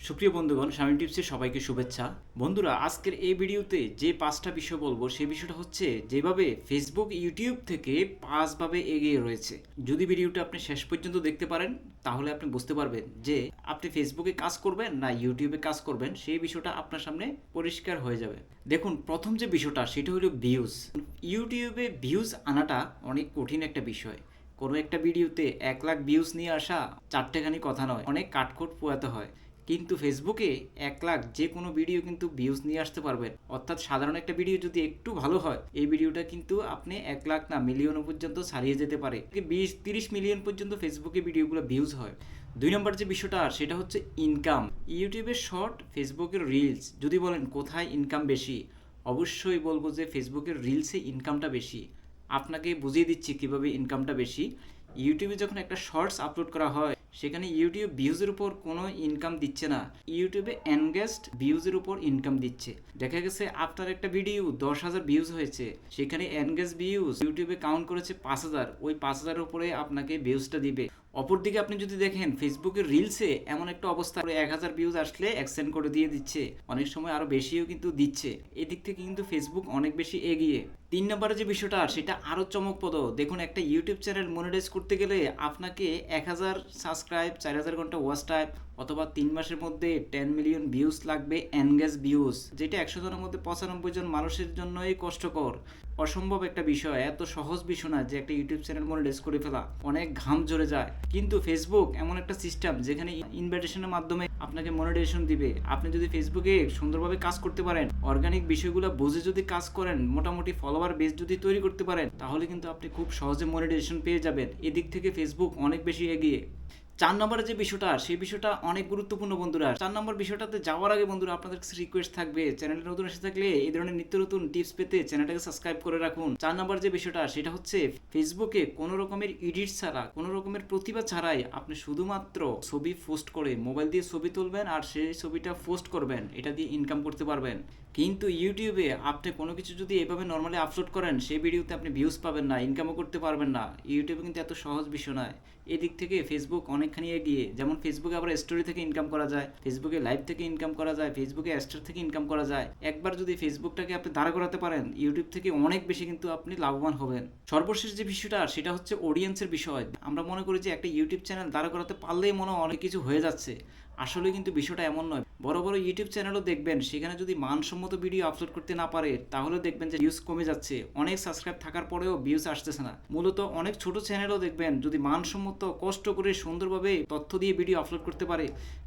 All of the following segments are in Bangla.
সুপ্রিয় বন্ধুগণ, শামীম টিপসের সবাইকে শুভেচ্ছা। বন্ধুরা, আজকের এই ভিডিওতে যে 5টা বিষয় বলবো সেই বিষয়টা হচ্ছে যেভাবে ফেসবুক ইউটিউব থেকে 5ভাবে এগিয়ে রয়েছে। যদি ভিডিওটা আপনি শেষ পর্যন্ত দেখতে পারেন তাহলে আপনি বুঝতে পারবেন যে আপনি ফেসবুকে কাজ করবেন না ইউটিউবে কাজ করবেন, সেই বিষয়টা আপনার সামনে পরিষ্কার হয়ে যাবে। দেখুন, প্রথম যে বিষয়টা সেটা হলো ভিউজ। ইউটিউবে ভিউজ আনাটা অনেক কঠিন একটা বিষয়। কোনো একটা ভিডিওতে 1 লাখ ভিউজ নিয়ে আসা চারটেখানি কথা নয়, অনেক কাঠখোট পোয়াতে হয়। কিন্তু ফেসবুকে 1 লাখ যে কোনো ভিডিও কিন্তু ভিউজ নিয়ে আসতে পারবেন। অর্থাৎ সাধারণ একটা ভিডিও যদি একটু ভালো হয়, এই ভিডিওটা কিন্তু আপনি 1 লাখ না মিলিয়ন পর্যন্ত ছাড়িয়ে যেতে পারে। 20-30 মিলিয়ন পর্যন্ত ফেসবুকে ভিডিওগুলো ভিউজ হয়। 2 নম্বর যে বিষয়টা সেটা হচ্ছে ইনকাম। ইউটিউবের শর্ট, ফেসবুকের রিলস। যদি বলেন কোথায় ইনকাম বেশি, অবশ্যই বলবো যে ফেসবুকের রিলসে ইনকামটা বেশি। আপনাকে বুঝিয়ে দিচ্ছি কিভাবে ইনকামটা বেশি। ইউটিউবে যখন একটা শর্টস আপলোড করা হয়, সেখানে ইউটিউব ভিউজের উপর কোনো ইনকাম দিচ্ছে না, ইউটিউবে এনগেজড ভিউজের উপর ইনকাম দিচ্ছে। দেখা গেছে আপনার একটা ভিডিও 10,000 ভিউজ হয়েছে, সেখানে এনগেজ ভিউজ ইউটিউবে কাউন্ট করেছে 5,000, ওই 5,000 উপরে আপনাকে ভিউজটা দিবে। অপরদিকে আপনি যদি দেখেন ফেসবুকের রিলসে এমন একটা অবস্থা, 1,000 ভিউজ আসলে এক্সটেন্ড করে দিয়ে দিচ্ছে, অনেক সময় আরও বেশিও কিন্তু দিচ্ছে। এদিক থেকে কিন্তু ফেসবুক অনেক বেশি এগিয়ে। 3 নম্বরে যে বিষয়টা সেটা আরও চমকপ্রদ। দেখুন, একটা ইউটিউব চ্যানেল মনিটাইজ করতে গেলে আপনাকে 1,000 সাবস্ক্রাইব, 4,000 ঘন্টা ওয়াচ টাইম অথবা 3 মাসের মধ্যে 10 মিলিয়ন ভিউজ লাগবে, এনগেজ ভিউজ, যেটা 100 জনের মধ্যে 95 জন মানুষের জন্যই কষ্টকর, অসম্ভব একটা বিষয়। এত সহজ বিষয় না যে একটা ইউটিউব চ্যানেল মনিটাইজ করে ফেলা, অনেক ঘাম ঝরে যায়। কিন্তু ফেসবুক এমন একটা সিস্টেম যেখানে ইনভাইটেশনের মাধ্যমে আপনাকে মনিটাইজেশন দিবে। আপনি যদি ফেসবুকে সুন্দরভাবে কাজ করতে পারেন, অর্গানিক বিষয়গুলো বুঝে যদি কাজ করেন, মোটামুটি ফলোয়ার বেস যদি তৈরি করতে পারেন, তাহলে কিন্তু আপনি খুব সহজে মনিটাইজেশন পেয়ে যাবেন। এদিক থেকে ফেসবুক অনেক বেশি এগিয়ে। 4 নম্বরে যে বিষয়টা সেই বিষয়টা অনেক গুরুত্বপূর্ণ বন্ধুরা। 4 নম্বর বিষয়টাতে যাওয়ার আগে বন্ধুরা আপনাদের কাছে রিকোয়েস্ট থাকবে, চ্যানেলে নতুন এসে থাকলে এই ধরনের নিত্য নতুন টিপস পেতে চ্যানেলটাকে সাবস্ক্রাইব করে রাখুন। 4 নম্বর যে বিষয়টা সেটা হচ্ছে ফেসবুকে কোনো রকমের এডিট ছাড়া, কোনো রকমের প্রতিভা ছাড়াই আপনি শুধুমাত্র ছবি পোস্ট করে, মোবাইল দিয়ে ছবি তুলবেন আর সেই ছবিটা পোস্ট করবেন, এটা দিয়ে ইনকাম করতে পারবেন। কিন্তু ইউটিউবে আপনি কোনো কিছু যদি এভাবে নর্মালি আপলোড করেন, সেই ভিডিওতে আপনি ভিউজ পাবেন না, ইনকামও করতে পারবেন না। ইউটিউবে কিন্তু এত সহজ বিষয় নয়। এদিক থেকে ফেসবুক অনেকখানি এগিয়ে। যেমন ফেসবুকে আবার স্টোরি থেকে ইনকাম করা যায়, ফেসবুকে লাইভ থেকে ইনকাম করা যায়, ফেসবুকে স্টার থেকে ইনকাম করা যায়। একবার যদি ফেসবুকটাকে আপনি দাঁড়া করাতে পারেন, ইউটিউব থেকে অনেক বেশি কিন্তু আপনি লাভবান হবেন। সর্বশেষ যে বিষয়টা সেটা হচ্ছে অডিয়েন্সের বিষয়। আমরা মনে করি যে একটা ইউটিউব চ্যানেল দাঁড়া করাতে পারলেই মনে হয় অনেক কিছু হয়ে যাচ্ছে। আসলে কিন্তু বিষয়টা এমন নয়। বড় বড় ইউটিউব চ্যানেলও দেখবেন, সেখানে যদি মানসম্মত ভিডিও আপলোড করতে না পারে, তাহলে দেখবেন যে ভিউজ কমে যাচ্ছে। অনেক সাবস্ক্রাইব থাকার পরেও ভিউজ আসতেছে না। মূলত অনেক ছোট চ্যানেলও দেখবেন যদি মানসম্মত কষ্ট করে সুন্দরভাবে তথ্য দিয়ে ভিডিও আপলোড করতে পারে,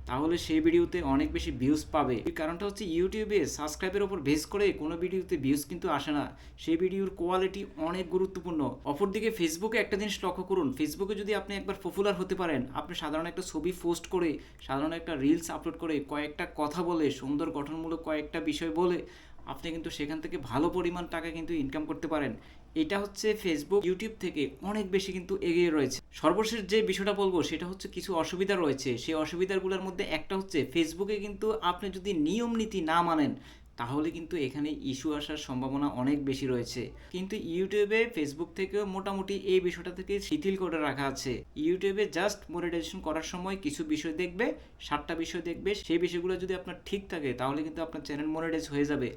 তাহলে সেই ভিডিওতে অনেক বেশি ভিউজ পাবে। এই কারণটা হচ্ছে ইউটিউবে সাবস্ক্রাইবের উপর বেস করে কোনো ভিডিওতে ভিউজ কিন্তু আসে না, সেই ভিডিওর কোয়ালিটি অনেক গুরুত্বপূর্ণ। অপরদিকে ফেসবুকে একটা জিনিস লক্ষ্য করুন, ফেসবুকে যদি আপনি একবার পপুলার হতে পারেন, আপনি সাধারণ একটা ছবি পোস্ট করে, সাধারণ একটা রিলস আপলোড করে, কয়েকটা কথা বলে, সুন্দর গঠনমূলক কয়েকটা বিষয় বলে আপনি কিন্তু সেখান থেকে ভালো পরিমাণ টাকা কিন্তু ইনকাম করতে পারেন। এটা হচ্ছে ফেসবুক ইউটিউব থেকে অনেক বেশি কিন্তু এগিয়ে রয়েছে। সর্বশেষ যে বিষয়টা বলবো সেটা হচ্ছে কিছু অসুবিধা রয়েছে। সেই অসুবিধাগুলোর মধ্যে একটা হচ্ছে ফেসবুকে কিন্তু আপনি যদি নিয়ম নীতি না মানেন, তাহলে কিন্তু এখানে ইস্যু আসার সম্ভাবনা অনেক বেশি রয়েছে। কিন্তু ইউটিউবে ফেসবুক থেকেও মোটামুটি এই বিষয়টা থেকে শিথিল করে রাখা আছে। ইউটিউবে জাস্ট মনিটাইজেশন করার সময় কিছু বিষয় দেখবে, 7টা বিষয় দেখবে, সেই বিষয়গুলো যদি আপনার ঠিক থাকে তাহলে কিন্তু আপনার চ্যানেল মনিটাইজ হয়ে যাবে।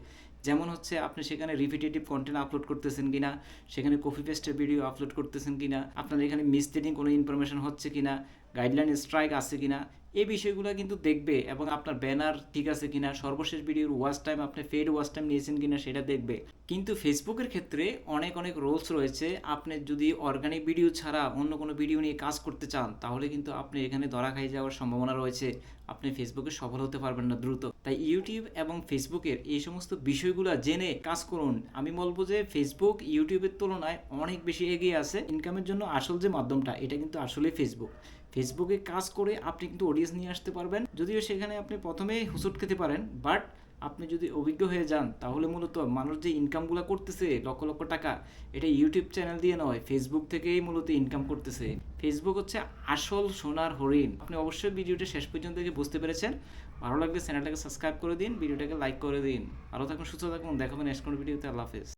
যেমন হচ্ছে আপনি সেখানে রিপিটেটিভ কন্টেন্ট আপলোড করতেছেন কিনা, সেখানে কপি পেস্টের ভিডিও আপলোড করতেছেন কিনা, আপনার এখানে মিসলিডিং কোনো ইনফরমেশন হচ্ছে কিনা, গাইডলাইন স্ট্রাইক আছে কিনা, এই বিষয়গুলো কিন্তু দেখবে। এবং আপনার ব্যানার ঠিক আছে কিনা, সর্বশেষ ভিডিওর ওয়াচ টাইম আপনি পেইড ওয়াচ টাইম নিয়েছেন কিনা সেটা দেখবে। কিন্তু ফেসবুকের ক্ষেত্রে অনেক অনেক রুলস রয়েছে। আপনি যদি অর্গানিক ভিডিও ছাড়া অন্য কোনো ভিডিও নিয়ে কাজ করতে চান, তাহলে কিন্তু আপনি এখানে ধরা খাই যাওয়ার সম্ভাবনা রয়েছে। আপনি ফেসবুকে সফল হতে পারবেন না দ্রুত। তাই ইউটিউব এবং ফেসবুকের এই সমস্ত বিষয়গুলো জেনে কাজ করুন। আমি বলবো যে ফেসবুক ইউটিউবের তুলনায় অনেক বেশি এগিয়ে আছে ইনকামের জন্য। আসল যে মাধ্যমটা এটা কিন্তু আসলে ফেসবুক। ফেসবুকে কাজ করে আপনি কিন্তু অডিয়েন্স নিয়ে আসতে পারবেন, যদিও সেখানে আপনি প্রথমেই হোঁচট খেতে পারেন, বাট আপনি যদি অভিজ্ঞ হয়ে যান তাহলে মূলত মানুষ যে ইনকামগুলো করতেছে লক্ষ লক্ষ টাকা, এটা ইউটিউব চ্যানেল দিয়ে নয়, ফেসবুক থেকেই মূলত ইনকাম করতেছে। ফেসবুক হচ্ছে আসল সোনার হরিণ। আপনি অবশ্যই ভিডিওটা শেষ পর্যন্ত থেকে বুঝতে পেরেছেন। ভালো লাগলে চ্যানেলটাকে সাবস্ক্রাইব করে দিন, ভিডিওটাকে লাইক করে দিন। ভালো থাকুন, সুস্থ থাকুন, দেখাবেন নেক্সট কোনো ভিডিওতে। আল্লাহ হাফেজ।